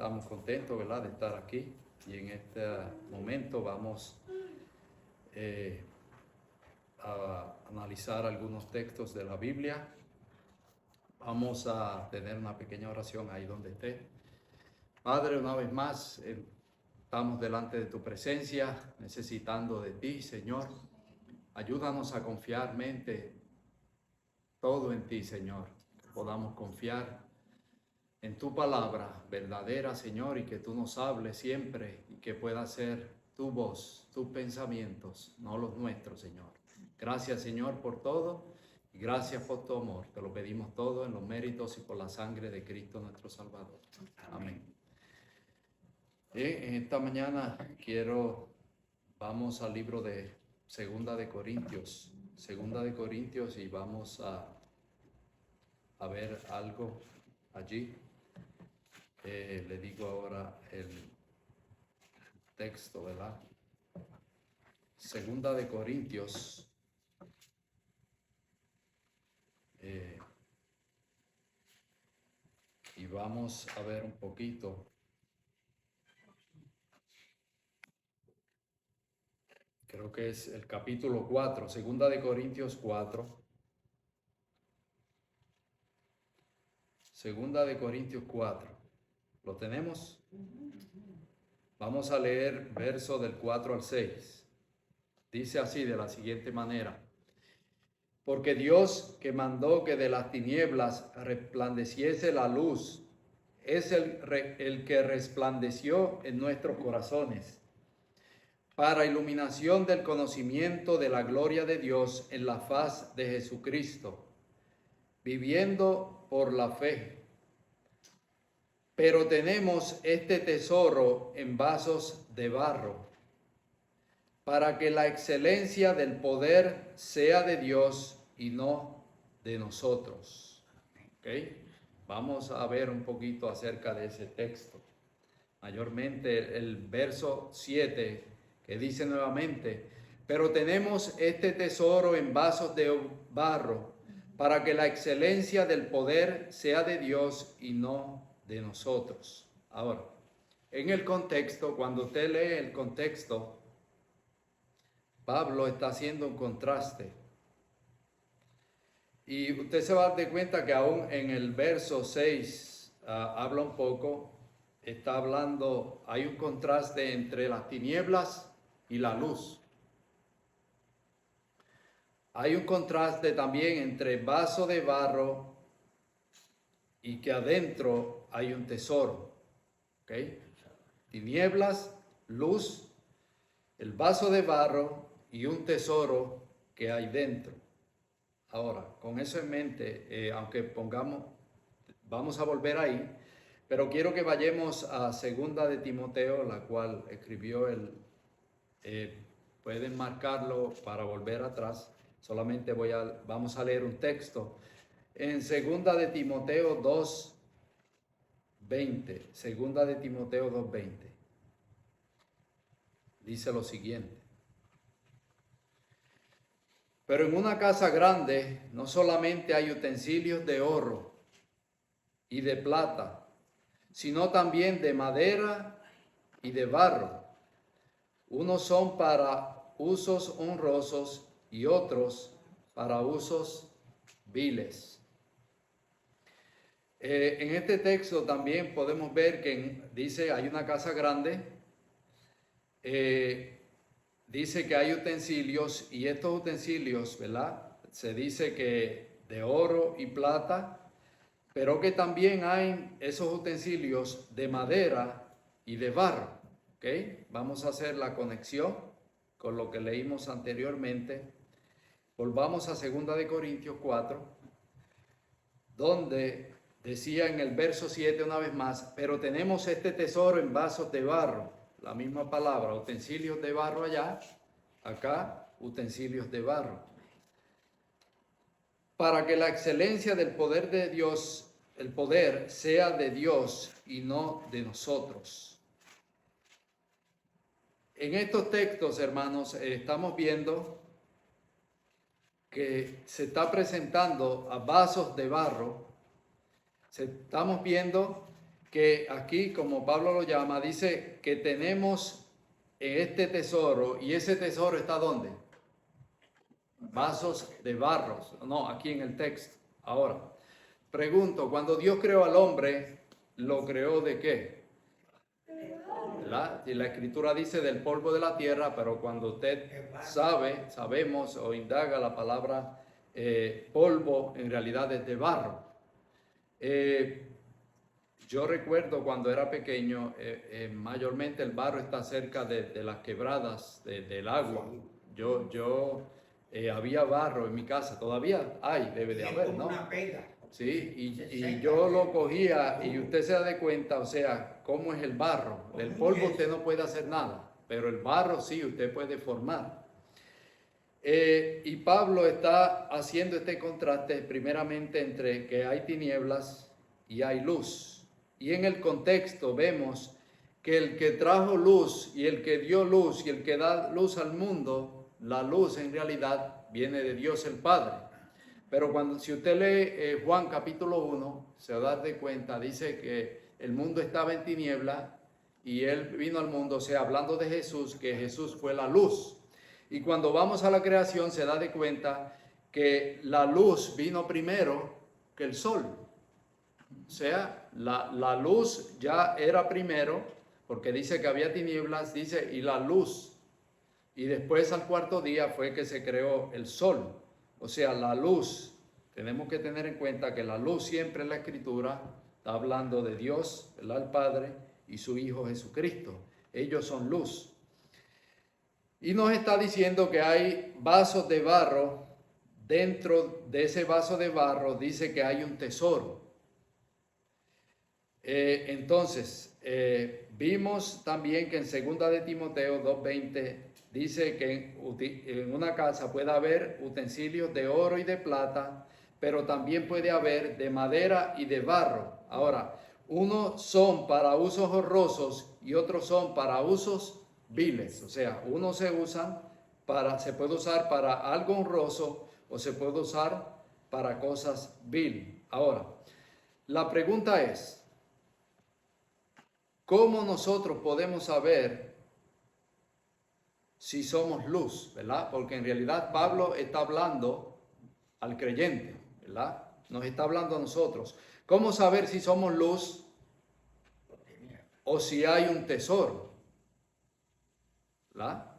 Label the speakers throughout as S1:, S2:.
S1: estamos contentos, ¿verdad?, de estar aquí. Y en este momento vamos a analizar algunos textos de la Biblia. Vamos a tener una pequeña oración ahí donde esté. Padre, una vez más, estamos delante de tu presencia, necesitando de ti, Señor. Ayúdanos a confiar mente todo en ti, Señor. Que podamos confiar en tu palabra verdadera, Señor, y que tú nos hables siempre y que pueda ser tu voz, tus pensamientos, no los nuestros, Señor. Gracias, Señor, por todo y gracias por tu amor. Te lo pedimos todo en los méritos y por la sangre de Cristo nuestro Salvador. Amén. En esta mañana vamos al libro de Segunda de Corintios, y vamos a ver algo allí. Le digo ahora el texto, ¿verdad? Segunda de Corintios. Y vamos a ver un poquito. Creo que es el capítulo 4, Segunda de Corintios 4. Segunda de Corintios 4. ¿Lo tenemos? Vamos a leer verso del 4 al 6. Dice así, de la siguiente manera: porque Dios, que mandó que de las tinieblas resplandeciese la luz, es el que resplandeció en nuestros corazones, para iluminación del conocimiento de la gloria de Dios en la faz de Jesucristo, viviendo por la fe. Pero tenemos este tesoro en vasos de barro, para que la excelencia del poder sea de Dios y no de nosotros. ¿Okay? Vamos a ver un poquito acerca de ese texto. Mayormente el verso 7, que dice nuevamente: pero tenemos este tesoro en vasos de barro, para que la excelencia del poder sea de Dios y no de nosotros. Ahora, en el contexto, cuando usted lee el contexto, Pablo está haciendo un contraste. Y usted se va a dar cuenta que aún en el verso 6 habla un poco, está hablando, hay un contraste entre las tinieblas y la luz. Hay un contraste también entre vaso de barro y que adentro hay un tesoro. ¿Okay? Tinieblas, luz, el vaso de barro y un tesoro que hay dentro. Ahora, con eso en mente, aunque vamos a volver ahí, pero quiero que vayamos a Segunda de Timoteo, la cual escribió pueden marcarlo para volver atrás. Solamente vamos a leer un texto. En Segunda de Timoteo 2:20, Segunda de Timoteo 2:20, dice lo siguiente: pero en una casa grande no solamente hay utensilios de oro y de plata, sino también de madera y de barro. Unos son para usos honrosos y otros para usos viles. En este texto también podemos ver que dice hay una casa grande, dice que hay utensilios, y estos utensilios, ¿verdad? Se dice que de oro y plata, pero que también hay esos utensilios de madera y de barro. ¿Okay? Vamos a hacer la conexión con lo que leímos anteriormente. Volvamos a 2 de Corintios 4, donde decía en el verso 7 una vez más: pero tenemos este tesoro en vasos de barro. La misma palabra, utensilios de barro allá, acá utensilios de barro, para que la excelencia del poder de Dios, el poder sea de Dios y no de nosotros. En estos textos, hermanos, estamos viendo que se está presentando a vasos de barro. Estamos viendo que aquí, como Pablo lo llama, dice que tenemos este tesoro, y ese tesoro está ¿dónde? Vasos de barros. No, aquí en el texto. Ahora, pregunto, cuando Dios creó al hombre, ¿lo creó de qué? Y la escritura dice del polvo de la tierra, pero cuando usted sabemos o indaga la palabra polvo, en realidad es de barro. Yo recuerdo cuando era pequeño, mayormente el barro está cerca de las quebradas del agua. Había barro en mi casa, todavía hay, debe de haber, ¿no? Sí, y yo lo cogía y usted se da cuenta, o sea, cómo es el barro. Del polvo usted no puede hacer nada, pero el barro sí, usted puede formar. Y Pablo está haciendo este contraste primeramente entre que hay tinieblas y hay luz. Y en el contexto vemos que el que trajo luz y el que dio luz y el que da luz al mundo, la luz en realidad viene de Dios el Padre. Pero si usted lee Juan capítulo 1, se va a dar cuenta, dice que el mundo estaba en tiniebla y Él vino al mundo, o sea, hablando de Jesús, que Jesús fue la luz. Y cuando vamos a la creación se da de cuenta que la luz vino primero que el sol. O sea, la luz ya era primero, porque dice que había tinieblas, dice, y la luz. Y después al cuarto día fue que se creó el sol. O sea, la luz, tenemos que tener en cuenta que la luz siempre en la Escritura está hablando de Dios, el Padre, y su Hijo Jesucristo. Ellos son luz. Y nos está diciendo que hay vasos de barro. Dentro de ese vaso de barro dice que hay un tesoro. Entonces, vimos también que en 2 de Timoteo 2:20 dice que en una casa puede haber utensilios de oro y de plata, pero también puede haber de madera y de barro. Ahora, unos son para usos honrosos y otros son para usos viles. O sea, unos se puede usar para algo honroso o se puede usar para cosas vil. Ahora, la pregunta es, ¿cómo nosotros podemos saber si somos luz, verdad? Porque en realidad Pablo está hablando al creyente, ¿verdad? Nos está hablando a nosotros. ¿Cómo saber si somos luz o si hay un tesoro? ¿Verdad?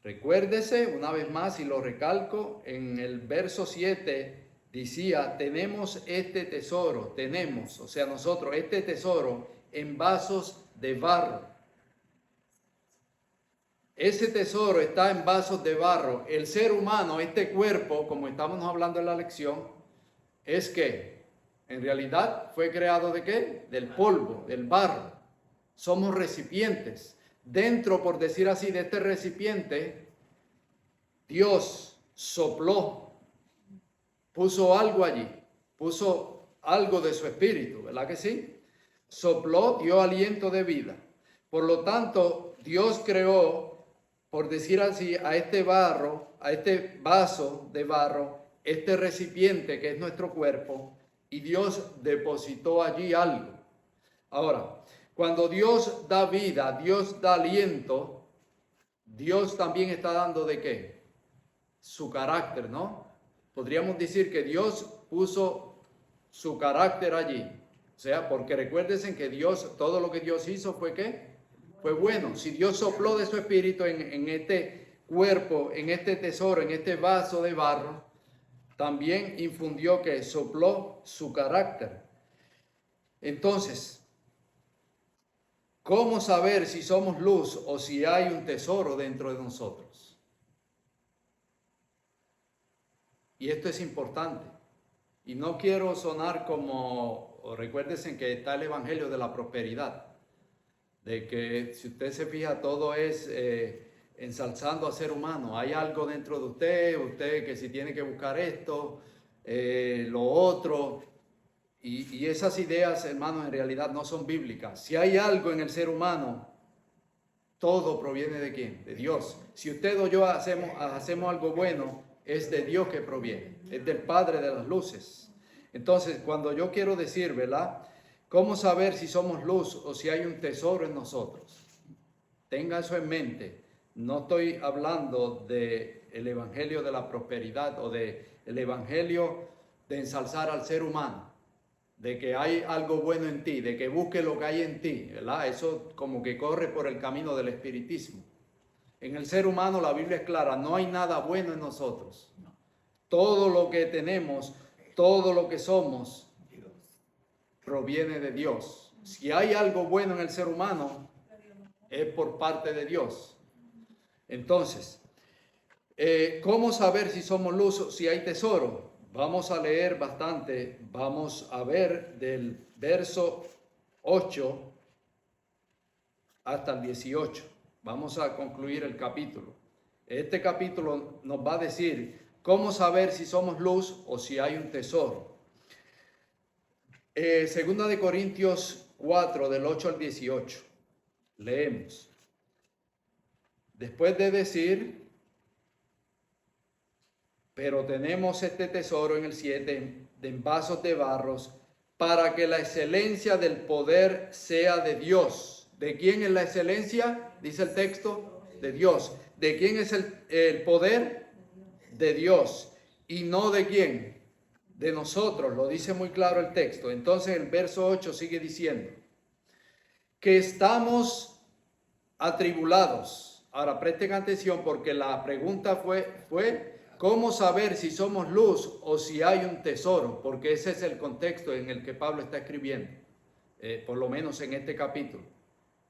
S1: Recuérdese una vez más, y lo recalco, en el verso 7 decía, tenemos este tesoro, tenemos, o sea, nosotros, este tesoro en vasos de barro. Ese tesoro está en vasos de barro. El ser humano, este cuerpo, como estamos hablando en la lección, es que en realidad fue creado ¿de qué? Del polvo, del barro. Somos recipientes. Dentro, por decir así, de este recipiente, Dios sopló, puso algo allí, puso algo de su espíritu, ¿verdad que sí? Sopló, dio aliento de vida. Por lo tanto, Dios creó, por decir así, a este barro, a este vaso de barro, este recipiente que es nuestro cuerpo, y Dios depositó allí algo. Ahora, cuando Dios da vida, Dios da aliento, Dios también está dando ¿de qué? Su carácter, ¿no? Podríamos decir que Dios puso su carácter allí. O sea, porque recuérdense que Dios, todo lo que Dios hizo fue ¿qué? Fue bueno. Si Dios sopló de su espíritu en este cuerpo, en este tesoro, en este vaso de barro, también infundió que sopló su carácter. Entonces, ¿cómo saber si somos luz o si hay un tesoro dentro de nosotros? Y esto es importante. Y no quiero sonar como, recuérdense que está el evangelio de la prosperidad. De que si usted se fija, todo es ensalzando al ser humano. Hay algo dentro de usted que si tiene que buscar esto, lo otro. Y esas ideas, hermanos, en realidad no son bíblicas. Si hay algo en el ser humano, todo proviene ¿de quién? De Dios. Si usted o yo hacemos algo bueno, es de Dios que proviene. Es del Padre de las luces. Entonces, cuando yo quiero decir, ¿verdad? ¿Cómo saber si somos luz o si hay un tesoro en nosotros? Tenga eso en mente. No estoy hablando del evangelio de la prosperidad o del evangelio de ensalzar al ser humano, de que hay algo bueno en ti, de que busque lo que hay en ti, ¿verdad? Eso como que corre por el camino del espiritismo. En el ser humano la Biblia es clara, no hay nada bueno en nosotros. Todo lo que tenemos, todo lo que somos, proviene de Dios. Si hay algo bueno en el ser humano, es por parte de Dios. Entonces, ¿cómo saber si somos luz o si hay tesoro? Vamos a leer bastante, vamos a ver del verso 8 hasta el 18. Vamos a concluir el capítulo. Este capítulo nos va a decir cómo saber si somos luz o si hay un tesoro. Segunda de Corintios 4, del 8 al 18. Leemos. Después de decir, pero tenemos este tesoro en el 7, en vasos de barros, para que la excelencia del poder sea de Dios. ¿De quién es la excelencia? Dice el texto, de Dios. ¿De quién es el poder? De Dios. ¿Y no de quién? De nosotros, lo dice muy claro el texto. Entonces el verso 8 sigue diciendo que estamos atribulados. Ahora presten atención porque la pregunta fue ¿cómo saber si somos luz o si hay un tesoro? Porque ese es el contexto en el que Pablo está escribiendo, por lo menos en este capítulo.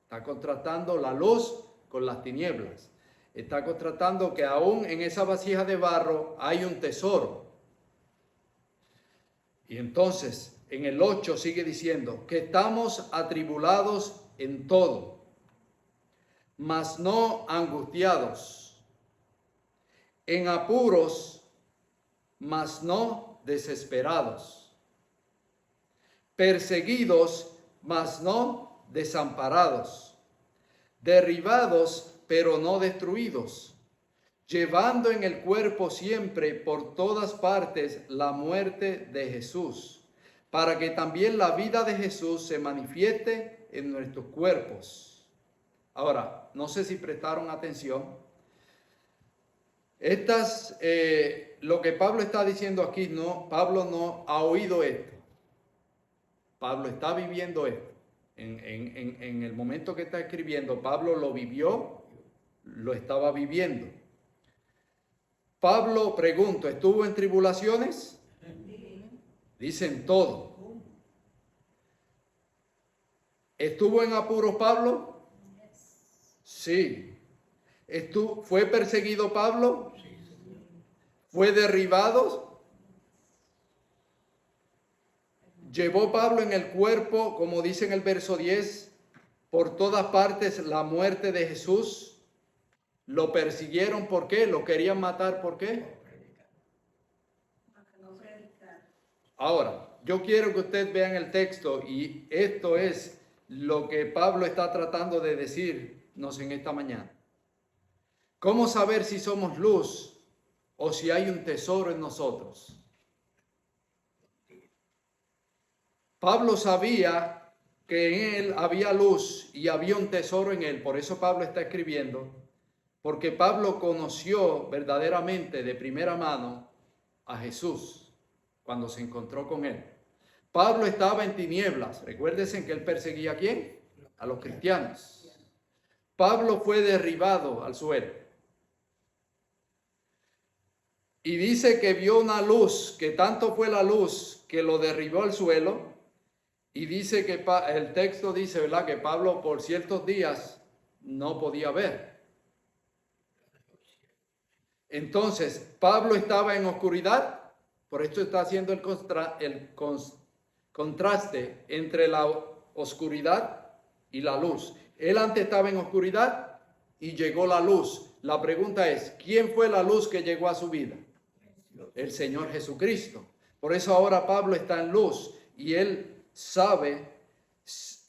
S1: Está contrastando la luz con las tinieblas. Está contrastando que aún en esa vasija de barro hay un tesoro. Y entonces en el 8 sigue diciendo que estamos atribulados en todo, mas no angustiados, en apuros, mas no desesperados, perseguidos, mas no desamparados, derribados, pero no destruidos, llevando en el cuerpo siempre por todas partes la muerte de Jesús, para que también la vida de Jesús se manifieste en nuestros cuerpos. Ahora, no sé si prestaron atención. Lo que Pablo está diciendo aquí, no, Pablo no ha oído esto. Pablo está viviendo esto. En el momento que está escribiendo, Pablo lo vivió, lo estaba viviendo. Pablo, pregunto, ¿estuvo en tribulaciones? Dicen todo. ¿Estuvo en apuros Pablo? Sí. ¿Fue perseguido Pablo? ¿Fue derribado? ¿Llevó Pablo en el cuerpo, como dice en el verso 10, por todas partes la muerte de Jesús? ¿Lo persiguieron por qué? ¿Lo querían matar por qué? Ahora, yo quiero que ustedes vean el texto y esto es lo que Pablo está tratando de decirnos en esta mañana. ¿Cómo saber si somos luz o si hay un tesoro en nosotros? Pablo sabía que en él había luz y había un tesoro en él, por eso Pablo está escribiendo, porque Pablo conoció verdaderamente de primera mano a Jesús cuando se encontró con él. Pablo estaba en tinieblas. Recuérdense que él perseguía ¿a quién? A los cristianos. Pablo fue derribado al suelo. Y dice que vio una luz, que tanto fue la luz que lo derribó al suelo. Y dice que el texto dice, ¿verdad?, que Pablo por ciertos días no podía ver. Entonces, Pablo estaba en oscuridad. Por esto está haciendo el contraste entre la oscuridad y la luz. Él antes estaba en oscuridad y llegó la luz. La pregunta es, ¿quién fue la luz que llegó a su vida? El Señor Jesucristo. Por eso ahora Pablo está en luz y él sabe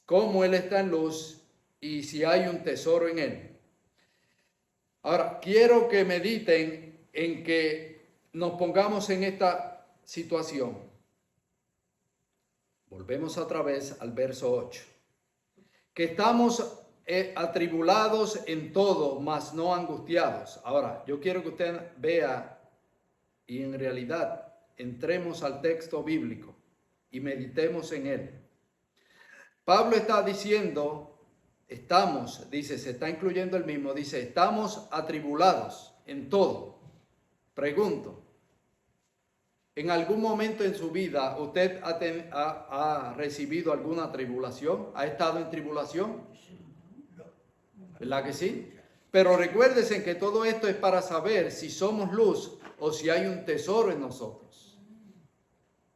S1: cómo él está en luz y si hay un tesoro en él. Ahora, quiero que mediten en que nos pongamos en esta situación. Volvemos otra vez al verso 8. Que estamos atribulados en todo, mas no angustiados. Ahora, yo quiero que usted vea y en realidad entremos al texto bíblico y meditemos en él. Pablo está diciendo, dice, se está incluyendo el mismo, dice, estamos atribulados en todo. Pregunto, ¿en algún momento en su vida usted ha recibido alguna tribulación? ¿Ha estado en tribulación? ¿Verdad que sí? Pero recuérdense que todo esto es para saber si somos luz o si hay un tesoro en nosotros.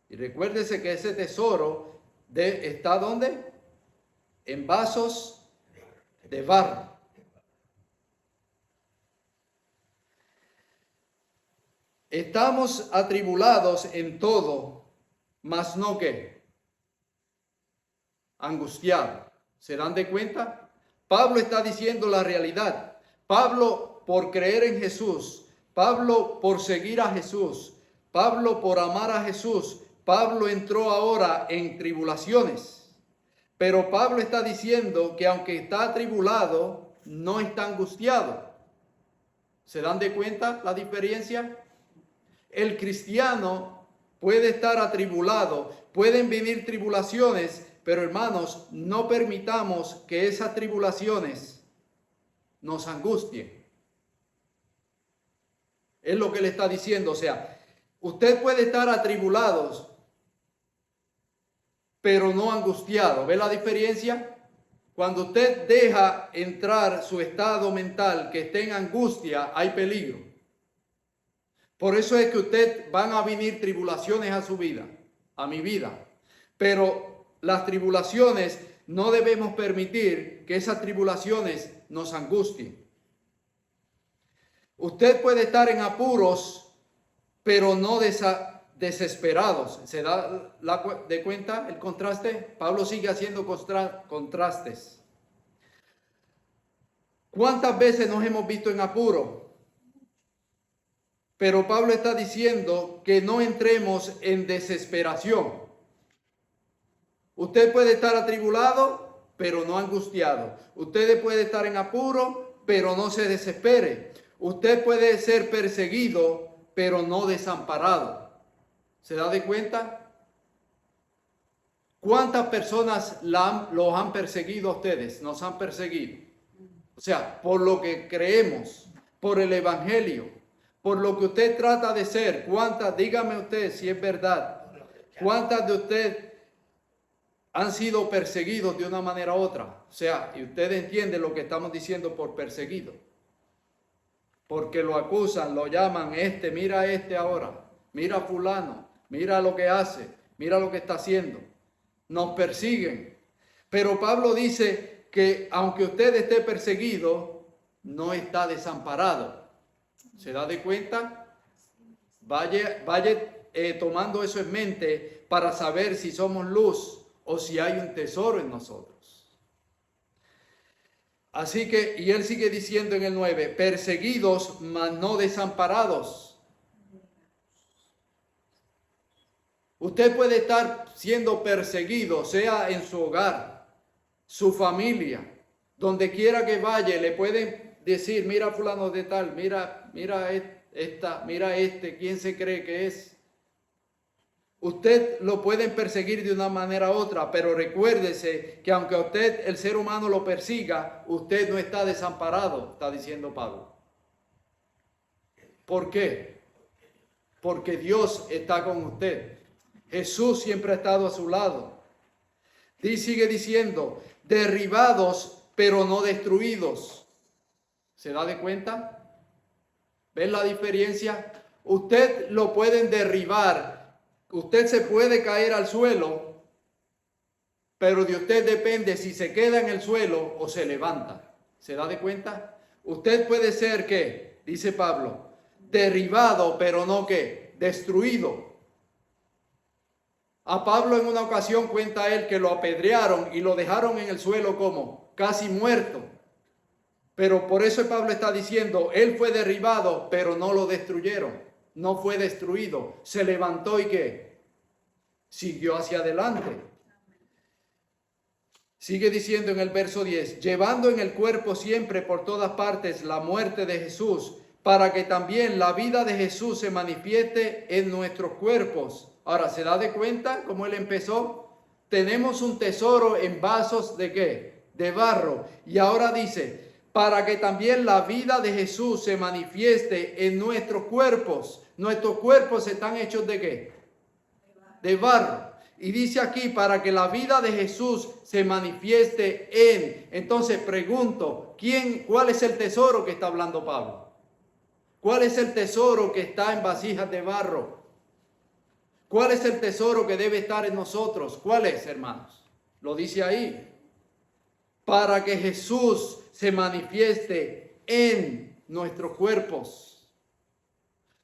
S1: Y recuérdese que ese tesoro está ¿dónde? En vasos de barro. Estamos atribulados en todo, mas no ¿qué? Angustiados. ¿Se dan de cuenta? Pablo está diciendo la realidad. Pablo por creer en Jesús, Pablo por seguir a Jesús, Pablo por amar a Jesús, Pablo entró ahora en tribulaciones. Pero Pablo está diciendo que aunque está atribulado, no está angustiado. ¿Se dan de cuenta la diferencia? El cristiano puede estar atribulado, pueden venir tribulaciones, pero hermanos, no permitamos que esas tribulaciones nos angustien. Es lo que le está diciendo. O sea, usted puede estar atribulado, pero no angustiado. ¿Ve la diferencia? Cuando usted deja entrar su estado mental que esté en angustia, hay peligro. Por eso es que van a venir tribulaciones a su vida, a mi vida. Pero las tribulaciones, no debemos permitir que esas tribulaciones nos angustien. Usted puede estar en apuros, pero no desesperados. ¿Se da de cuenta el contraste? Pablo sigue haciendo contrastes. ¿Cuántas veces nos hemos visto en apuro? Pero Pablo está diciendo que no entremos en desesperación. Usted puede estar atribulado, pero no angustiado. Usted puede estar en apuro, pero no se desespere. Usted puede ser perseguido, pero no desamparado. ¿Se da de cuenta? ¿Cuántas personas los han perseguido a ustedes? Nos han perseguido. O sea, por lo que creemos, por el evangelio. Por lo que usted trata de ser, dígame usted si es verdad, cuántas de ustedes han sido perseguidos de una manera u otra. O sea, y usted entiende lo que estamos diciendo por perseguido. Porque lo acusan, lo llaman, mira ahora, mira fulano, mira lo que hace, mira lo que está haciendo. Nos persiguen. Pero Pablo dice que aunque usted esté perseguido, no está desamparado. ¿Se da de cuenta? Vaya tomando eso en mente para saber si somos luz o si hay un tesoro en nosotros. Así que, y él sigue diciendo en el 9, perseguidos, mas no desamparados. Usted puede estar siendo perseguido, sea en su hogar, su familia, donde quiera que vaya, le pueden decir, mira fulano de tal, mira esta, mira ¿quién se cree que es? Usted lo pueden perseguir de una manera u otra, pero recuérdese que aunque a usted, el ser humano, lo persiga, usted no está desamparado, está diciendo Pablo. ¿Por qué? Porque Dios está con usted. Jesús siempre ha estado a su lado. Y sigue diciendo, derribados, pero no destruidos. ¿Se da de cuenta? ¿Ven la diferencia? Usted lo pueden derribar. Usted se puede caer al suelo, pero de usted depende si se queda en el suelo o se levanta. ¿Se da de cuenta? Usted puede ser, ¿qué? Dice Pablo, derribado, pero no ¿qué? Destruido. A Pablo en una ocasión cuenta él que lo apedrearon y lo dejaron en el suelo como casi muerto. Pero por eso Pablo está diciendo, él fue derribado, pero no lo destruyeron. No fue destruido. Se levantó y ¿qué? Siguió hacia adelante. Sigue diciendo en el verso 10, llevando en el cuerpo siempre por todas partes la muerte de Jesús, para que también la vida de Jesús se manifieste en nuestros cuerpos. Ahora, ¿se da de cuenta cómo él empezó? Tenemos un tesoro en vasos ¿de qué? De barro. Y ahora dice, para que también la vida de Jesús se manifieste en nuestros cuerpos. Nuestros cuerpos están hechos ¿de qué? De barro. Y dice aquí, para que la vida de Jesús se manifieste en. Entonces pregunto, ¿cuál es el tesoro que está hablando Pablo? ¿Cuál es el tesoro que está en vasijas de barro? ¿Cuál es el tesoro que debe estar en nosotros? ¿Cuál es, hermanos? Lo dice ahí. Para que Jesús se manifieste en nuestros cuerpos.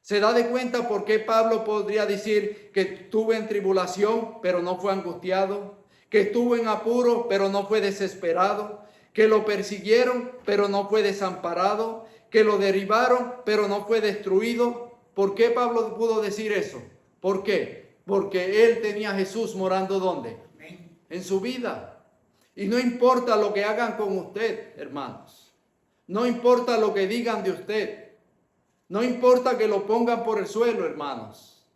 S1: ¿Se da de cuenta por qué Pablo podría decir que estuvo en tribulación, pero no fue angustiado? Que estuvo en apuro, pero no fue desesperado. Que lo persiguieron, pero no fue desamparado. Que lo derribaron, pero no fue destruido. ¿Por qué Pablo pudo decir eso? ¿Por qué? Porque él tenía a Jesús morando ¿dónde? En su vida. Y no importa lo que hagan con usted, hermanos. No importa lo que digan de usted. No importa que lo pongan por el suelo, hermanos.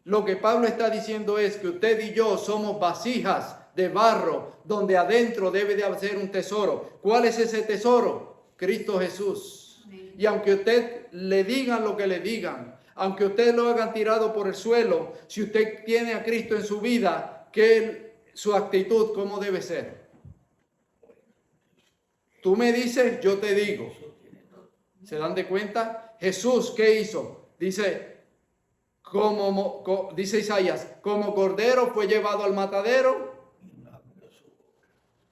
S1: Lo que Pablo está diciendo es que usted y yo somos vasijas de barro, donde adentro debe de haber un tesoro. ¿Cuál es ese tesoro? Cristo Jesús. Y aunque usted le digan lo que le digan, aunque usted lo hagan tirado por el suelo, si usted tiene a Cristo en su vida, su actitud, ¿cómo debe ser? Tú me dices, yo te digo. ¿Se dan de cuenta? Jesús, ¿qué hizo? Dice Isaías, como cordero fue llevado al matadero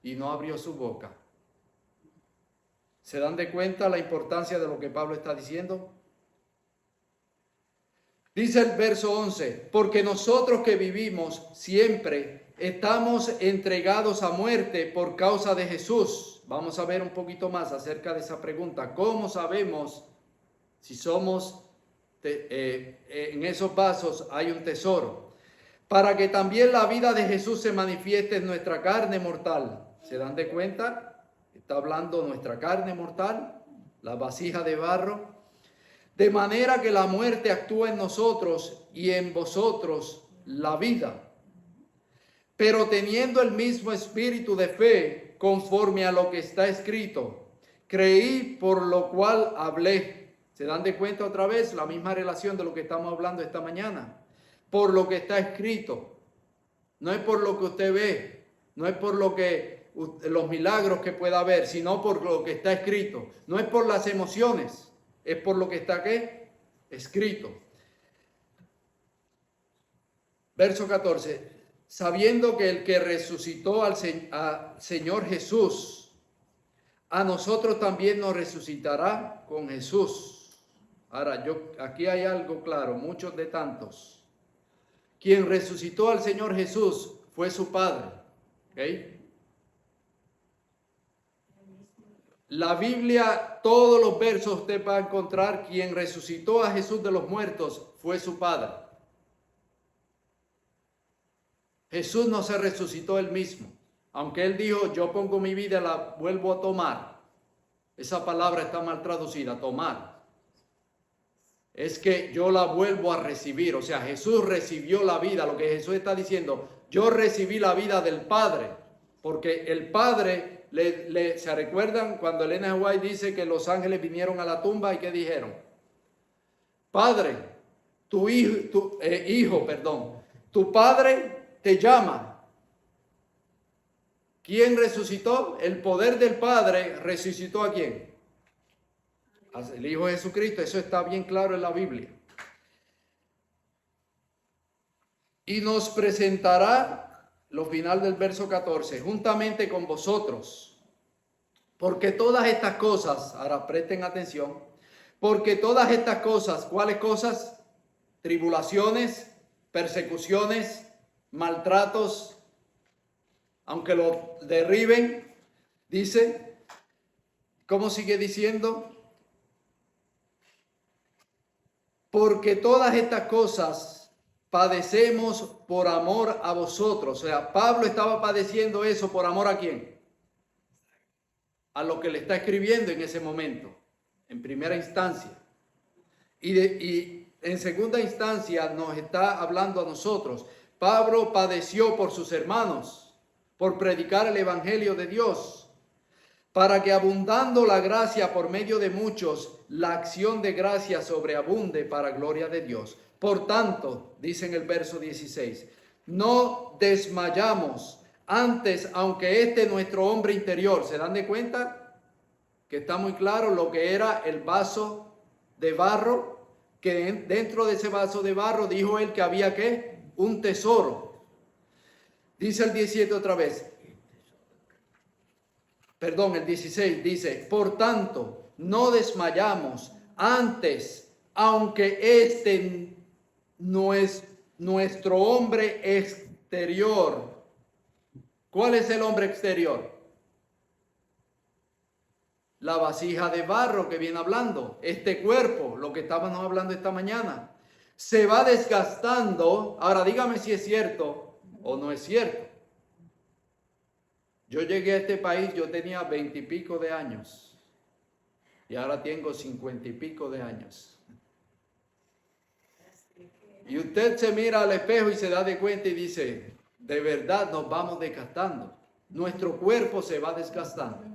S1: y no abrió su boca. ¿Se dan de cuenta la importancia de lo que Pablo está diciendo? Dice el verso 11, porque nosotros que vivimos siempre estamos entregados a muerte por causa de Jesús. Vamos a ver un poquito más acerca de esa pregunta. ¿Cómo sabemos si somos, en esos vasos hay un tesoro? Para que también la vida de Jesús se manifieste en nuestra carne mortal. ¿Se dan de cuenta? Está hablando nuestra carne mortal, la vasija de barro. De manera que la muerte actúa en nosotros y en vosotros la vida. Pero teniendo el mismo espíritu de fe, conforme a lo que está escrito, creí por lo cual hablé. ¿Se dan de cuenta otra vez? La misma relación de lo que estamos hablando esta mañana. Por lo que está escrito. No es por lo que usted ve, no es por los milagros que pueda ver, sino por lo que está escrito. No es por las emociones, es por lo que está ¿qué? Escrito. Verso 14. Sabiendo que el que resucitó al Señor Jesús, a nosotros también nos resucitará con Jesús. Ahora, aquí hay algo claro, muchos de tantos. Quien resucitó al Señor Jesús fue su Padre. ¿Okay? La Biblia, todos los versos usted va a encontrar, quien resucitó a Jesús de los muertos fue su Padre. Jesús no se resucitó él mismo. Aunque él dijo, yo pongo mi vida y la vuelvo a tomar. Esa palabra está mal traducida, tomar. Es que yo la vuelvo a recibir. O sea, Jesús recibió la vida. Lo que Jesús está diciendo, yo recibí la vida del Padre. Porque el Padre, ¿se recuerdan cuando Elena White dice que los ángeles vinieron a la tumba y qué dijeron? Padre, tu Padre te llama. ¿Quién resucitó? El poder del Padre resucitó ¿a quién? El Hijo de Jesucristo. Eso está bien claro en la Biblia. Y nos presentará, lo final del verso 14, juntamente con vosotros. Porque todas estas cosas, ahora presten atención, porque todas estas cosas, ¿cuáles cosas? Tribulaciones, persecuciones, maltratos, aunque lo derriben, dice, ¿cómo sigue diciendo? Porque todas estas cosas padecemos por amor a vosotros. O sea, Pablo estaba padeciendo eso por amor ¿a quién? A lo que le está escribiendo en ese momento, en primera instancia. Y en segunda instancia nos está hablando a nosotros. Pablo padeció por sus hermanos, por predicar el evangelio de Dios, para que abundando la gracia por medio de muchos, la acción de gracia sobreabunde para gloria de Dios. Por tanto, dice en el verso 16, no desmayamos antes, aunque nuestro hombre interior, ¿se dan de cuenta? Que está muy claro lo que era el vaso de barro, que dentro de ese vaso de barro dijo él que había ¿qué? Un tesoro. Dice el 17 otra vez. Perdón, el 16 dice, por tanto, no desmayamos antes, aunque no es nuestro hombre exterior. ¿Cuál es el hombre exterior? La vasija de barro que viene hablando, este cuerpo, lo que estábamos hablando esta mañana, se va desgastando. Ahora dígame si es cierto o no es cierto. Yo llegué a este país, yo tenía 20 y pico de años y ahora tengo 50 y pico de años. Y usted se mira al espejo y se da de cuenta y dice, de verdad nos vamos desgastando, nuestro cuerpo se va desgastando.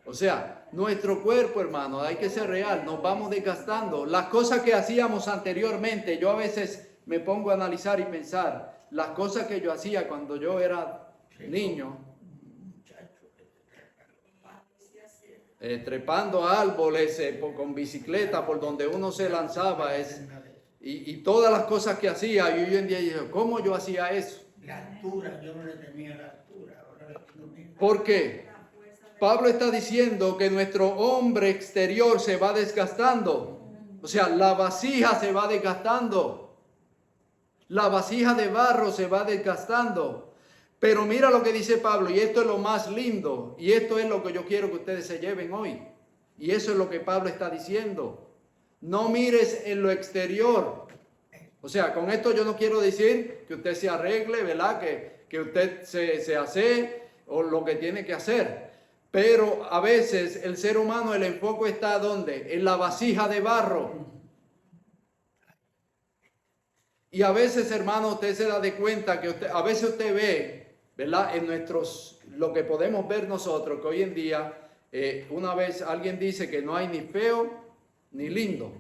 S1: O sea, nuestro cuerpo, hermano, hay que ser real, nos vamos desgastando. Las cosas que hacíamos anteriormente, yo a veces me pongo a analizar y pensar, las cosas que yo hacía cuando yo era niño, trepando árboles, con bicicleta, por donde uno se lanzaba, y todas las cosas que hacía, y hoy en día digo, ¿cómo yo hacía eso?
S2: La altura, yo no le tenía la altura.
S1: ¿Por qué? Pablo está diciendo que nuestro hombre exterior se va desgastando. O sea, la vasija se va desgastando. La vasija de barro se va desgastando. Pero mira lo que dice Pablo, y esto es lo más lindo, y esto es lo que yo quiero que ustedes se lleven hoy. Y eso es lo que Pablo está diciendo. No mires en lo exterior. O sea, con esto yo no quiero decir que usted se arregle, ¿verdad? Que usted se hace o lo que tiene que hacer. Pero a veces el ser humano, el enfoque está ¿dónde? En la vasija de barro. Y a veces, hermano, usted se da de cuenta que a veces usted ve, ¿verdad? En lo que podemos ver nosotros, que hoy en día, una vez alguien dice que no hay ni feo ni lindo,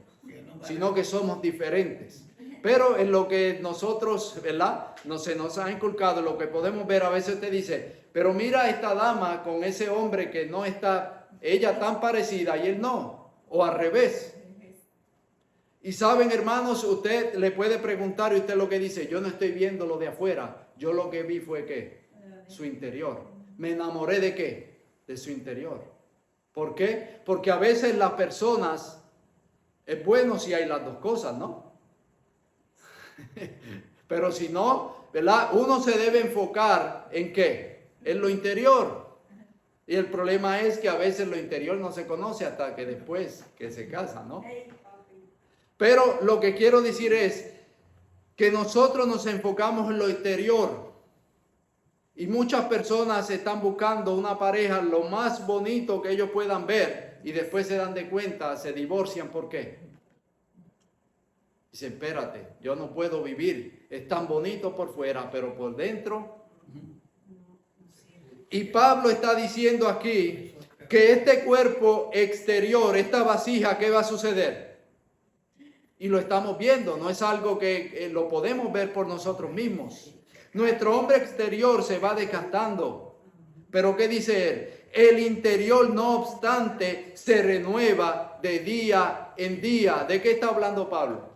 S1: sino que somos diferentes. Pero en lo que nosotros, ¿verdad? Se nos ha inculcado, lo que podemos ver, a veces usted dice, pero mira a esta dama con ese hombre que no está, ella tan parecida y él no, o al revés. Y saben, hermanos, usted le puede preguntar y usted lo que dice, yo no estoy viendo lo de afuera, yo lo que vi fue ¿qué? Su interior. ¿Me enamoré de qué? De su interior. ¿Por qué? Porque a veces las personas, es bueno si hay las dos cosas, ¿no? Pero si no, ¿verdad? Uno se debe enfocar ¿en qué? En lo interior. Y el problema es que a veces lo interior no se conoce hasta que después que se casa, ¿no? Pero lo que quiero decir es que nosotros nos enfocamos en lo exterior. Y muchas personas están buscando una pareja lo más bonito que ellos puedan ver. Y después se dan de cuenta, se divorcian. ¿Por qué? Dice, espérate, yo no puedo vivir. Es tan bonito por fuera, pero por dentro. Y Pablo está diciendo aquí que este cuerpo exterior, esta vasija, ¿qué va a suceder? Y lo estamos viendo, no es algo que lo podemos ver por nosotros mismos. Nuestro hombre exterior se va desgastando. Pero ¿qué dice él? El interior, no obstante, se renueva de día en día. ¿De qué está hablando Pablo?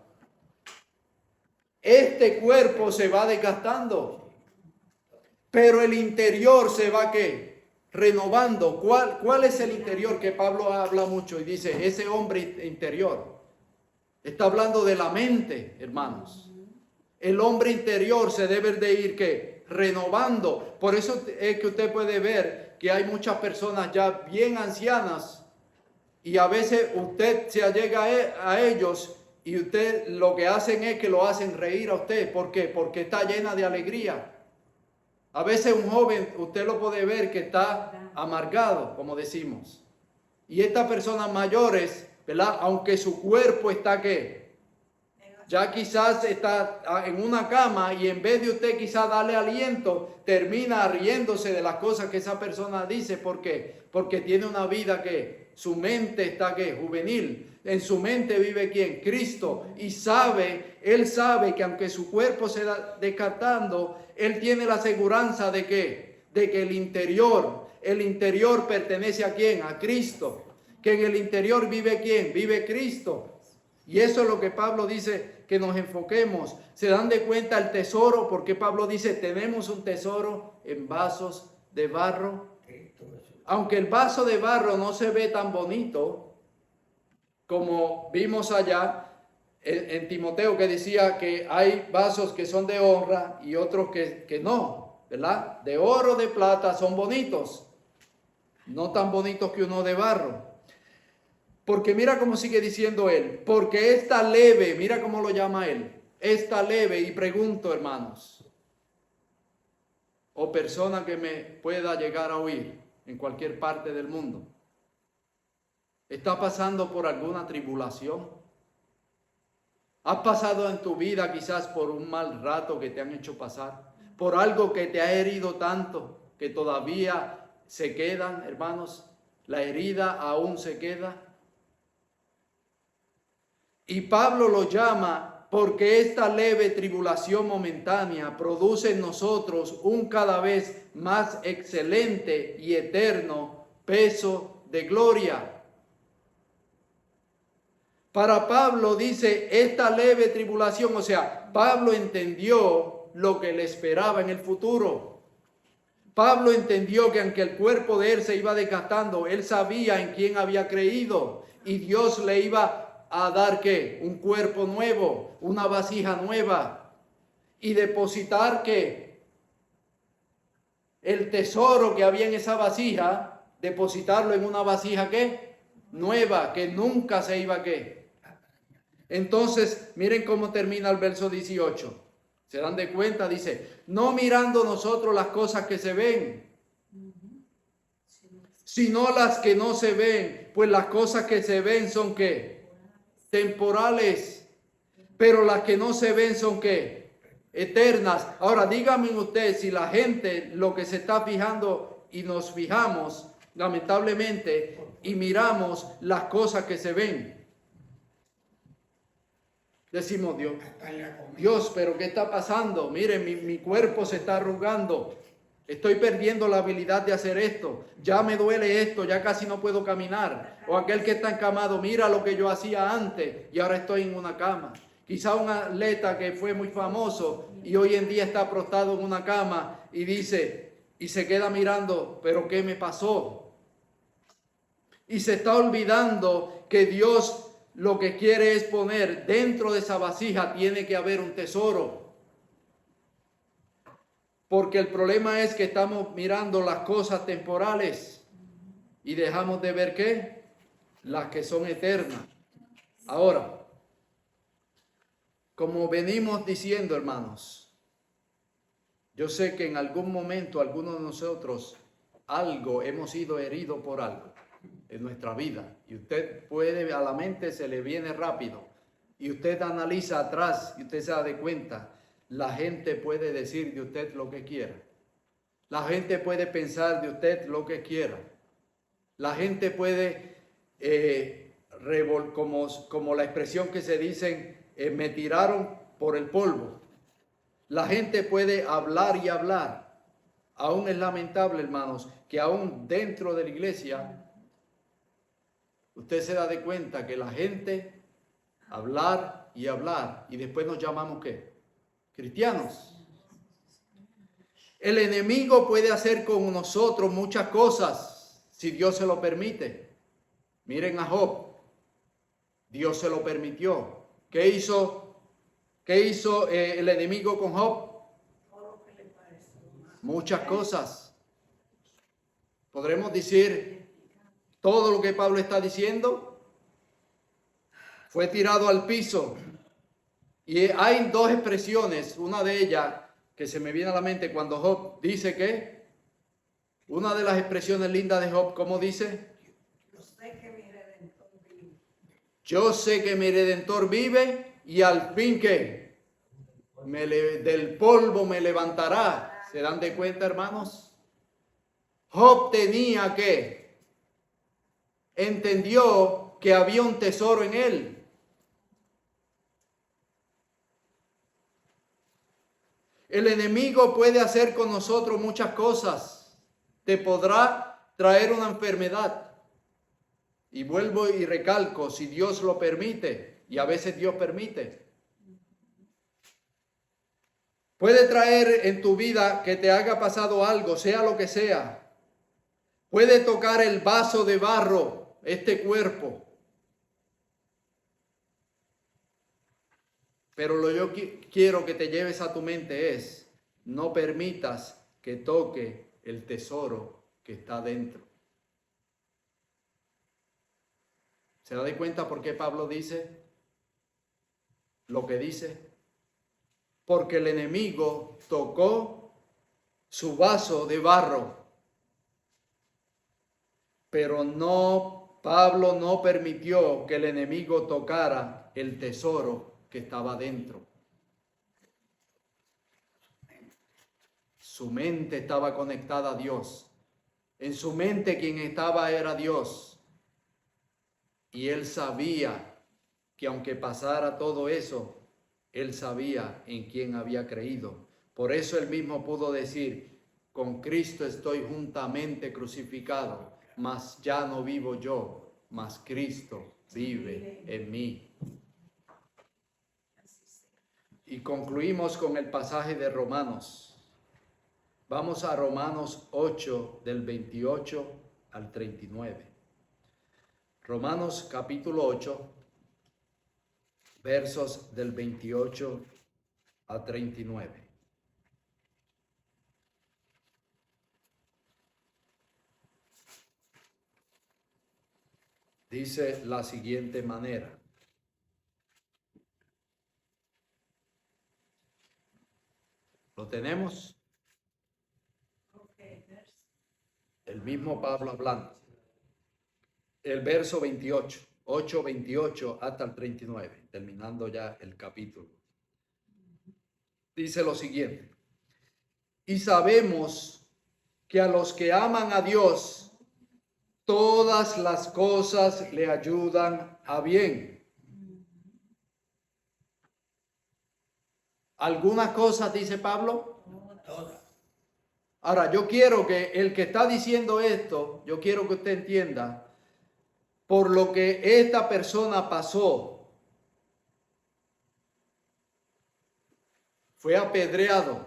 S1: Este cuerpo se va desgastando, pero el interior se va ¿qué? Renovando. ¿Cuál es el interior que Pablo habla mucho? Y dice, ese hombre interior. Está hablando de la mente, hermanos. El hombre interior se debe de ir ¿qué? Renovando. Por eso es que usted puede ver que hay muchas personas ya bien ancianas Y a veces usted se allega a ellos y usted lo que hacen es que lo hacen reír a usted. ¿Por qué? Porque está llena de alegría. A veces un joven, usted lo puede ver que está amargado, como decimos. Y estas personas mayores, ¿verdad? Aunque su cuerpo está, ¿qué? Ya quizás está en una cama y en vez de usted quizás darle aliento, termina riéndose de las cosas que esa persona dice. ¿Por qué? Porque tiene una vida que su mente está, ¿qué? Juvenil. En su mente vive ¿quién? Cristo. Y él sabe que aunque su cuerpo se está descartando, él tiene la aseguranza de que el interior pertenece a ¿quién? A Cristo. Que en el interior vive ¿quién? Vive Cristo. Y eso es lo que Pablo dice, que nos enfoquemos. Se dan de cuenta el tesoro, porque Pablo dice, tenemos un tesoro en vasos de barro. Aunque el vaso de barro no se ve tan bonito, como vimos allá en Timoteo, que decía que hay vasos que son de honra y otros que no, ¿verdad? De oro, de plata, son bonitos, no tan bonitos que uno de barro. Porque mira cómo sigue diciendo él, porque esta leve, mira cómo lo llama él, esta leve, y pregunto, hermanos, o persona que me pueda llegar a oír en cualquier parte del mundo, ¿está pasando por alguna tribulación? ¿Has pasado en tu vida quizás por un mal rato que te han hecho pasar? ¿Por algo que te ha herido tanto que todavía se quedan, hermanos? La herida aún se queda. Y Pablo lo llama porque esta leve tribulación momentánea produce en nosotros un cada vez más excelente y eterno peso de gloria. Para Pablo dice esta leve tribulación, o sea, Pablo entendió lo que le esperaba en el futuro. Pablo entendió que aunque el cuerpo de él se iba desgastando, él sabía en quién había creído y Dios le iba a dar ¿qué? Un cuerpo nuevo, una vasija nueva y depositar ¿qué? El tesoro que había en esa vasija, depositarlo en una vasija ¿qué? Nueva, que nunca se iba ¿qué? Entonces, miren cómo termina el verso 18. ¿Se dan de cuenta? Dice, no mirando nosotros las cosas que se ven, sino las que no se ven, pues las cosas que se ven son ¿qué? Temporales, pero las que no se ven son ¿qué? Eternas. Ahora díganme usted si la gente lo que se está fijando y nos fijamos lamentablemente y miramos las cosas que se ven. Decimos Dios, pero ¿qué está pasando? Miren, mi cuerpo se está arrugando. Estoy perdiendo la habilidad de hacer esto. Ya me duele esto, ya casi no puedo caminar. O aquel que está encamado, mira lo que yo hacía antes y ahora estoy en una cama. Quizá un atleta que fue muy famoso y hoy en día está prostrado en una cama y dice, y se queda mirando, pero ¿qué me pasó? Y se está olvidando que Dios lo que quiere es poner dentro de esa vasija, tiene que haber un tesoro. Porque el problema es que estamos mirando las cosas temporales y dejamos de ver ¿qué? Las que son eternas. Ahora, como venimos diciendo, hermanos, yo sé que en algún momento algunos de nosotros hemos sido heridos por algo en nuestra vida. Y usted puede, a la mente se le viene rápido. Y usted analiza atrás y usted se da de cuenta. La gente puede decir de usted lo que quiera. La gente puede pensar de usted lo que quiera. La gente puede, como la expresión que se dicen, me tiraron por el polvo. La gente puede hablar y hablar. Aún es lamentable, hermanos, que aún dentro de la iglesia, usted se da de cuenta que la gente hablar y hablar y después nos llamamos ¿qué? Cristianos. El enemigo puede hacer con nosotros muchas cosas si Dios se lo permite. Miren a Job. Dios se lo permitió. ¿Qué hizo el enemigo con Job? Muchas cosas. Podremos decir todo lo que Pablo está diciendo, fue tirado al piso. Y hay dos expresiones, una de ellas que se me viene a la mente cuando Job dice que, una de las expresiones lindas de Job, ¿cómo dice?
S3: Yo sé que mi Redentor vive.
S1: Yo sé que mi Redentor vive y al fin que del polvo me levantará. ¿Se dan de cuenta, hermanos? Job tenía que, entendió que había un tesoro en él. El enemigo puede hacer con nosotros muchas cosas. Te podrá traer una enfermedad. Y vuelvo y recalco, si Dios lo permite, y a veces Dios permite. Puede traer en tu vida que te haya pasado algo, sea lo que sea. Puede tocar el vaso de barro, este cuerpo. Pero lo yo quiero que te lleves a tu mente es, no permitas que toque el tesoro que está dentro. ¿Se da cuenta por qué Pablo dice lo que dice? Porque el enemigo tocó su vaso de barro. Pero no, Pablo no permitió que el enemigo tocara el tesoro que estaba dentro. Su mente estaba conectada a Dios. En su mente quien estaba era Dios. Y él sabía que aunque pasara todo eso, él sabía en quién había creído. Por eso él mismo pudo decir, con Cristo estoy juntamente crucificado, mas ya no vivo yo, mas Cristo vive en mí. Y concluimos con el pasaje de Romanos. Vamos a Romanos 8, del 28 al 39. Romanos capítulo 8, versos del 28 a 39. Dice la siguiente manera. ¿Lo tenemos? El mismo Pablo hablando. El verso 28, 8, 28 hasta el 39, terminando ya el capítulo. Dice lo siguiente. Y sabemos que a los que aman a Dios, todas las cosas le ayudan a bien. ¿Algunas cosas dice Pablo?
S2: Todas.
S1: Ahora, yo quiero que el que está diciendo esto, yo quiero que usted entienda, por lo que esta persona pasó, fue apedreado,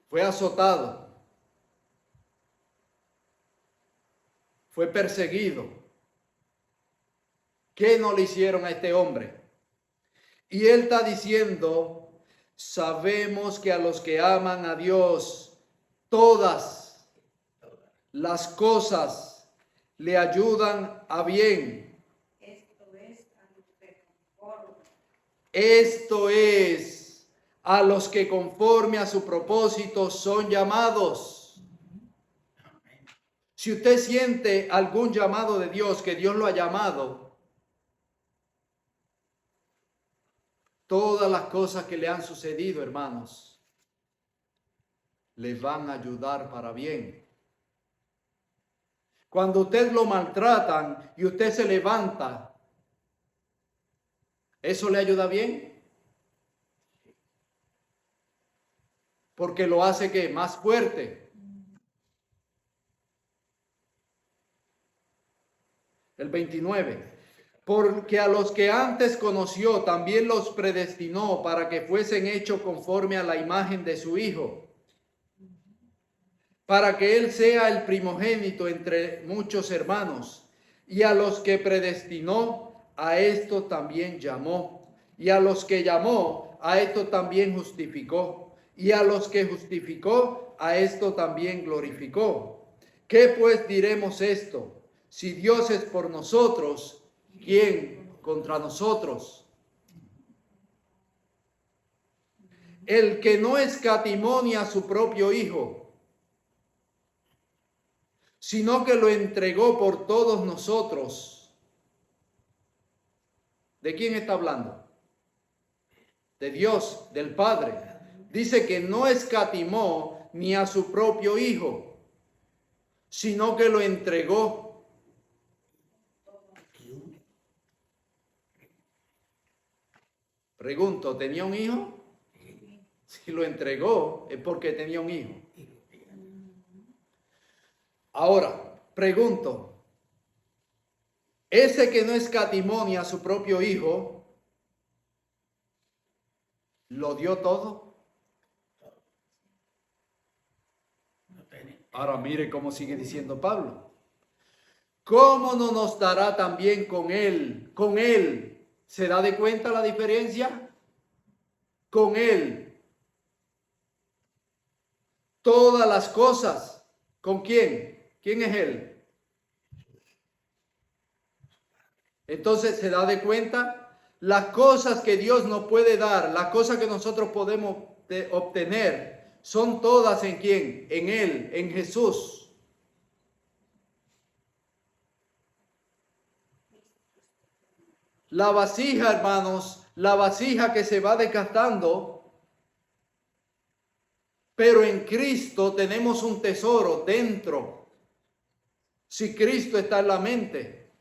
S1: fue azotado, fue perseguido. ¿Qué no le hicieron a este hombre? Y él está diciendo, sabemos que a los que aman a Dios, todas las cosas le ayudan a bien. Esto es a los que conforme a su propósito son llamados. Si usted siente algún llamado de Dios, que Dios lo ha llamado, todas las cosas que le han sucedido, hermanos, les van a ayudar para bien. Cuando usted lo maltratan y usted se levanta, ¿eso le ayuda bien? Porque lo hace ¿qué? Más fuerte. El 29. Porque a los que antes conoció también los predestinó para que fuesen hechos conforme a la imagen de su Hijo, para que Él sea el primogénito entre muchos hermanos. Y a los que predestinó, a esto también llamó. Y a los que llamó, a esto también justificó. Y a los que justificó, a esto también glorificó. ¿Qué pues diremos esto? Si Dios es por nosotros, ¿quién contra nosotros? El que no escatimó ni a su propio Hijo, sino que lo entregó por todos nosotros. ¿De quién está hablando? De Dios, del Padre. Dice que no escatimó ni a su propio Hijo, sino que lo entregó. Pregunto, ¿tenía un hijo? Si lo entregó es porque tenía un hijo. Ahora, pregunto, ese que no escatimó ni a su propio Hijo, ¿lo dio todo? Ahora mire cómo sigue diciendo Pablo. ¿Cómo no nos dará también con Él? Con Él. ¿Se da de cuenta la diferencia? Con Él. Todas las cosas. ¿Con quién? ¿Quién es Él? Entonces se da de cuenta las cosas que Dios nos puede dar, las cosas que nosotros podemos obtener, son todas en quién, en Él, en Jesús. La vasija, hermanos, la vasija que se va desgastando, pero en Cristo tenemos un tesoro dentro. Si Cristo está en la mente.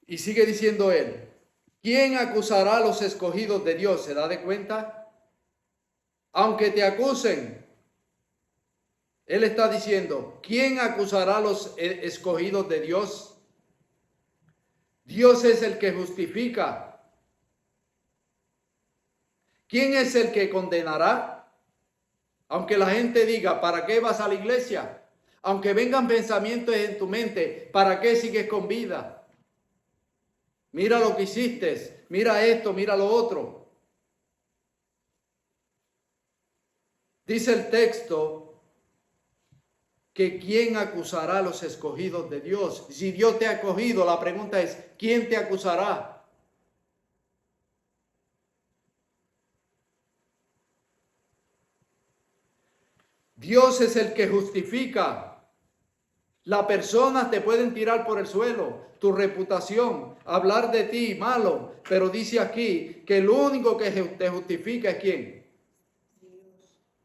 S1: Y sigue diciendo él, ¿quién acusará a los escogidos de Dios? ¿Se da de cuenta? Aunque te acusen, él está diciendo, ¿quién acusará a los escogidos de Dios? Dios es el que justifica. ¿Quién es el que condenará? Aunque la gente diga, ¿para qué vas a la iglesia? Aunque vengan pensamientos en tu mente, ¿para qué sigues con vida? Mira lo que hiciste, mira esto, mira lo otro. Dice el texto que ¿quién acusará a los escogidos de Dios? Si Dios te ha escogido, la pregunta es, ¿quién te acusará? Dios es el que justifica. Las personas te pueden tirar por el suelo, tu reputación, hablar de ti malo, pero dice aquí que el único que te justifica es ¿quién?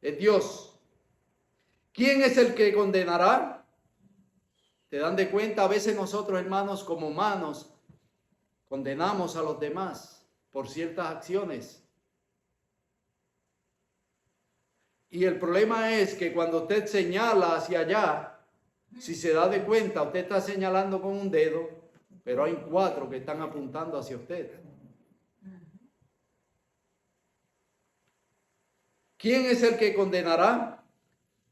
S1: Es Dios. ¿Quién es el que condenará? ¿Te dan de cuenta? A veces nosotros, hermanos, como humanos, condenamos a los demás por ciertas acciones. Y el problema es que cuando usted señala hacia allá, si se da de cuenta, usted está señalando con un dedo, pero hay 4 que están apuntando hacia usted. ¿Quién es el que condenará?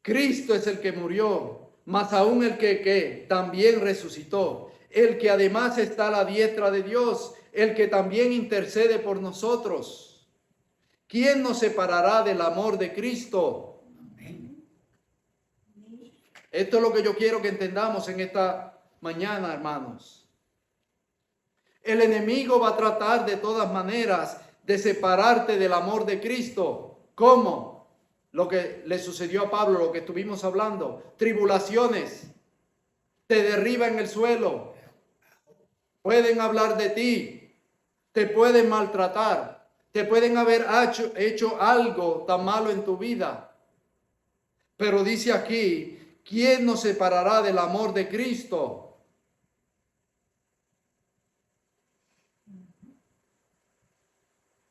S1: Cristo es el que murió, más aún el que también resucitó, el que además está a la diestra de Dios, el que también intercede por nosotros. ¿Quién nos separará del amor de Cristo? Esto es lo que yo quiero que entendamos en esta mañana, hermanos. El enemigo va a tratar de todas maneras de separarte del amor de Cristo. ¿Cómo? Lo que le sucedió a Pablo, lo que estuvimos hablando. Tribulaciones. Te derriba en el suelo. Pueden hablar de ti. Te pueden maltratar. Te pueden haber hecho algo tan malo en tu vida. Pero dice aquí, ¿quién nos separará del amor de Cristo?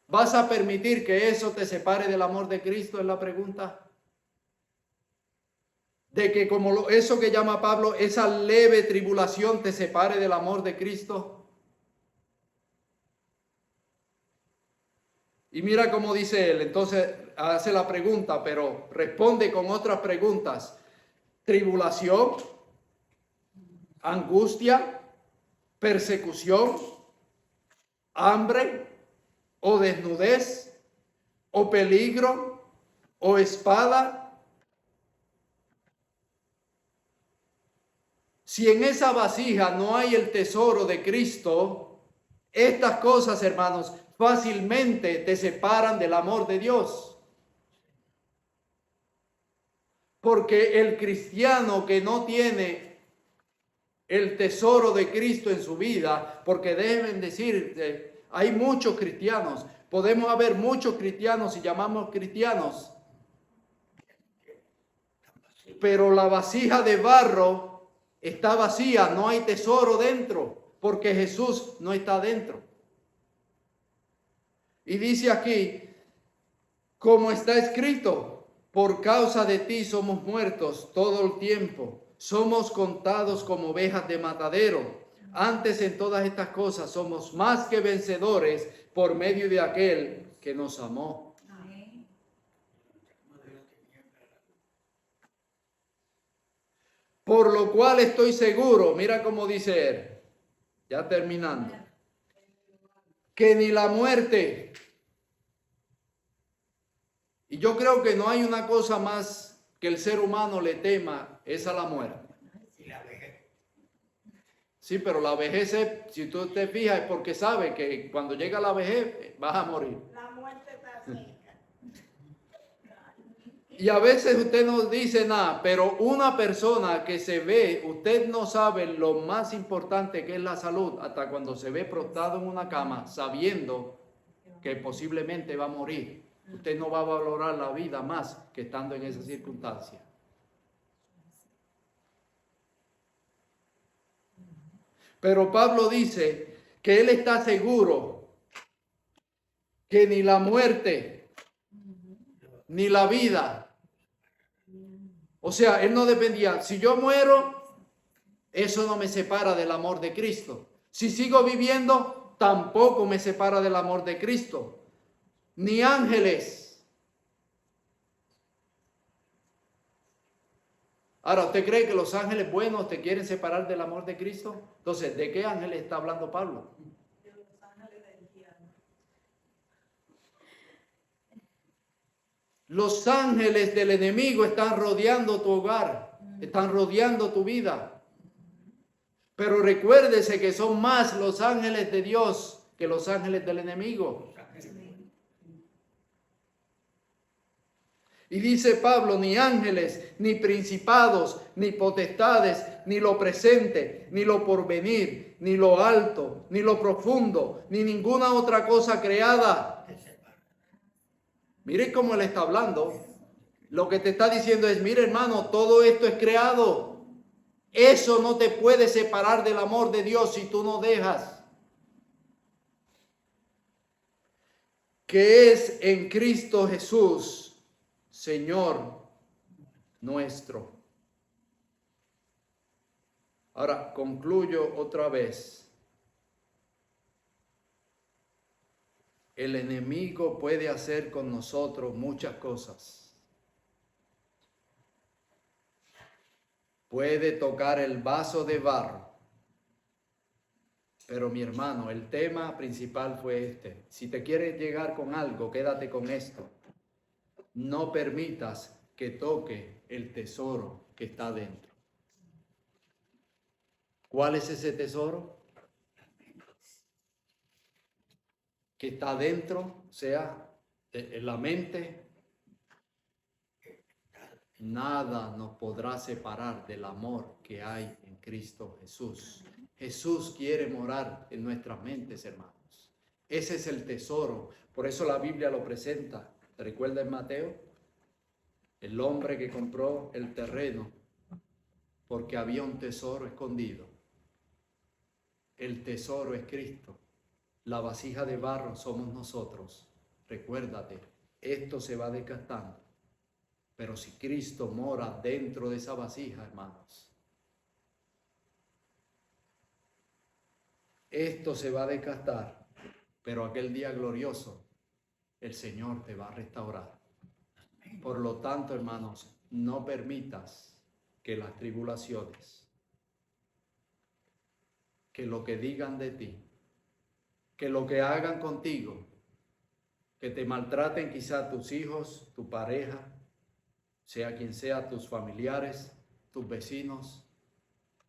S1: ¿Vas a permitir que eso te separe del amor de Cristo? Es la pregunta. De que como eso que llama Pablo, esa leve tribulación te separe del amor de Cristo. Y mira cómo dice él, entonces hace la pregunta, pero responde con otras preguntas. Tribulación, angustia, persecución, hambre, o desnudez, o peligro, o espada. Si en esa vasija no hay el tesoro de Cristo, estas cosas, hermanos, fácilmente te separan del amor de Dios. Porque el cristiano que no tiene el tesoro de Cristo en su vida, porque deben decir, hay muchos cristianos, podemos haber muchos cristianos y llamamos cristianos, pero la vasija de barro está vacía, no hay tesoro dentro, porque Jesús no está dentro. Y dice aquí, como está escrito, por causa de ti somos muertos todo el tiempo, somos contados como ovejas de matadero. Antes en todas estas cosas somos más que vencedores por medio de aquel que nos amó.
S3: Amén.
S1: Por lo cual estoy seguro, mira cómo dice él, ya terminando, que ni la muerte, y yo creo que no hay una cosa más que el ser humano le tema, es a la muerte.
S2: Y la vejez.
S1: Sí, pero la vejez, si tú te fijas, es porque sabe que cuando llega la vejez vas a morir.
S3: La muerte está cerca.
S1: Y a veces usted no dice nada, pero una persona que se ve, usted no sabe lo más importante que es la salud hasta cuando se ve prostrado en una cama sabiendo que posiblemente va a morir. Usted no va a valorar la vida más que estando en esa circunstancia. Pero Pablo dice que él está seguro que ni la muerte, ni la vida, o sea, él no dependía, si yo muero, eso no me separa del amor de Cristo. Si sigo viviendo, tampoco me separa del amor de Cristo. Ni ángeles. Ahora, ¿usted cree que los ángeles buenos te quieren separar del amor de Cristo? Entonces, ¿de qué ángeles está hablando Pablo?
S3: De los ángeles del infierno.
S1: Los ángeles del enemigo están rodeando tu hogar, están rodeando tu vida. Pero recuérdese que son más los ángeles de Dios que los ángeles del enemigo. Y dice Pablo, ni ángeles, ni principados, ni potestades, ni lo presente, ni lo porvenir, ni lo alto, ni lo profundo, ni ninguna otra cosa creada. Mire cómo él está hablando. Lo que te está diciendo es, mire hermano, todo esto es creado. Eso no te puede separar del amor de Dios si tú no dejas. Que es en Cristo Jesús, Señor nuestro. Ahora concluyo otra vez. El enemigo puede hacer con nosotros muchas cosas. Puede tocar el vaso de barro. Pero mi hermano, el tema principal fue este. Si te quieres llegar con algo, quédate con esto. No permitas que toque el tesoro que está dentro. ¿Cuál es ese tesoro? Que está dentro, o sea, en la mente. Nada nos podrá separar del amor que hay en Cristo Jesús. Jesús quiere morar en nuestras mentes, hermanos. Ese es el tesoro. Por eso la Biblia lo presenta. ¿Te recuerdas en Mateo? El hombre que compró el terreno porque había un tesoro escondido. El tesoro es Cristo. La vasija de barro somos nosotros. Recuérdate, esto se va desgastando. Pero si Cristo mora dentro de esa vasija, hermanos, esto se va a desgastar. Pero aquel día glorioso, el Señor te va a restaurar. Por lo tanto, hermanos, no permitas que las tribulaciones, que lo que digan de ti, que lo que hagan contigo, que te maltraten quizá tus hijos, tu pareja, sea quien sea, tus familiares, tus vecinos,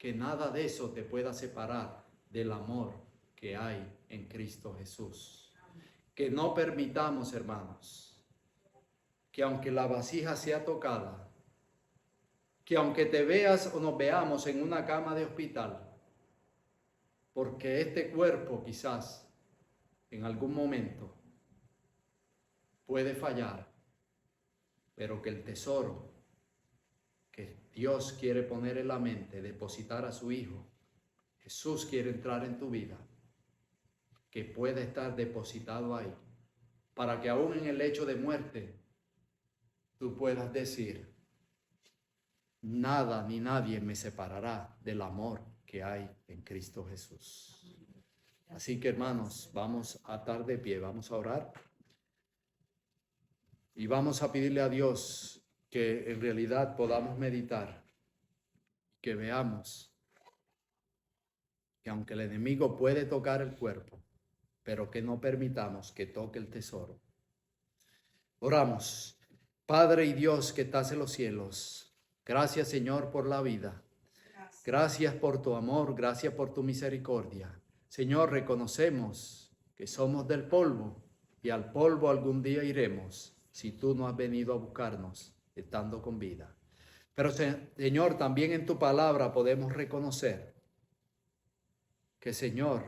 S1: que nada de eso te pueda separar del amor que hay en Cristo Jesús. Que no permitamos, hermanos, que aunque la vasija sea tocada, que aunque te veas o nos veamos en una cama de hospital, porque este cuerpo quizás en algún momento puede fallar, pero que el tesoro que Dios quiere poner en la mente, depositar a su Hijo, Jesús quiere entrar en tu vida, que pueda estar depositado ahí, para que aún en el lecho de muerte tú puedas decir: nada ni nadie me separará del amor que hay en Cristo Jesús. Así que, hermanos, vamos a estar de pie, vamos a orar y vamos a pedirle a Dios que en realidad podamos meditar, que veamos que aunque el enemigo puede tocar el cuerpo, pero que no permitamos que toque el tesoro. Oramos. Padre y Dios que estás en los cielos, gracias, Señor, por la vida. Gracias por tu amor, gracias por tu misericordia. Señor, reconocemos que somos del polvo y al polvo algún día iremos si tú no has venido a buscarnos estando con vida. Pero, Señor, también en tu palabra podemos reconocer que, Señor,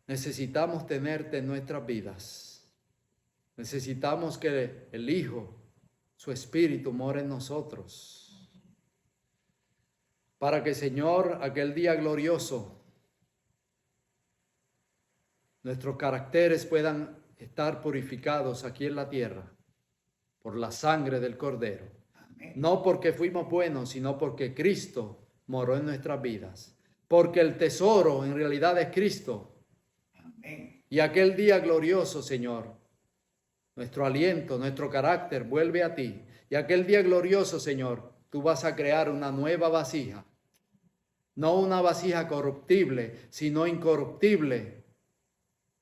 S1: necesitamos tenerte en nuestras vidas. Necesitamos que el Hijo, su Espíritu, more en nosotros. Para que, Señor, aquel día glorioso, nuestros caracteres puedan estar purificados aquí en la tierra por la sangre del Cordero.
S2: Amén.
S1: No porque fuimos buenos, sino porque Cristo moró en nuestras vidas. Porque el tesoro en realidad es Cristo.
S2: Amén.
S1: Y aquel día glorioso, Señor, nuestro aliento, nuestro carácter vuelve a ti. Y aquel día glorioso, Señor, tú vas a crear una nueva vasija. No una vasija corruptible, sino incorruptible.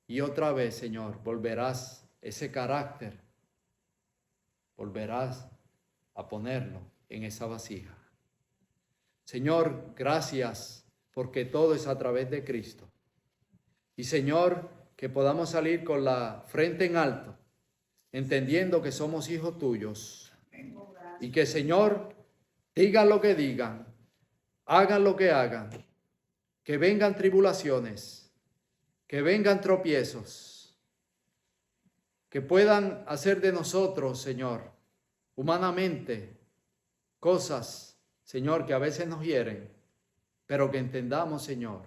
S1: Y otra vez, Señor, volverás ese carácter, volverás a ponerlo en esa vasija. Señor, gracias porque todo es a través de Cristo. Y, Señor, que podamos salir con la frente en alto, entendiendo que somos hijos tuyos. Y que, Señor, digan lo que digan, hagan lo que hagan, que vengan tribulaciones, que vengan tropiezos, que puedan hacer de nosotros, Señor, humanamente, cosas, Señor, que a veces nos hieren, pero que entendamos, Señor,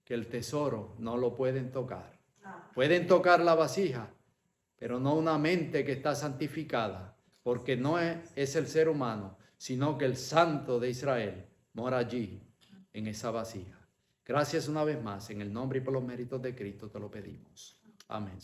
S1: que el tesoro no lo pueden tocar. Pueden tocar la vasija, pero no una mente que está santificada, porque no es el ser humano, sino que el Santo de Israel mora allí, en esa vasija. Gracias una vez más, en el nombre y por los méritos de Cristo te lo pedimos. Amén.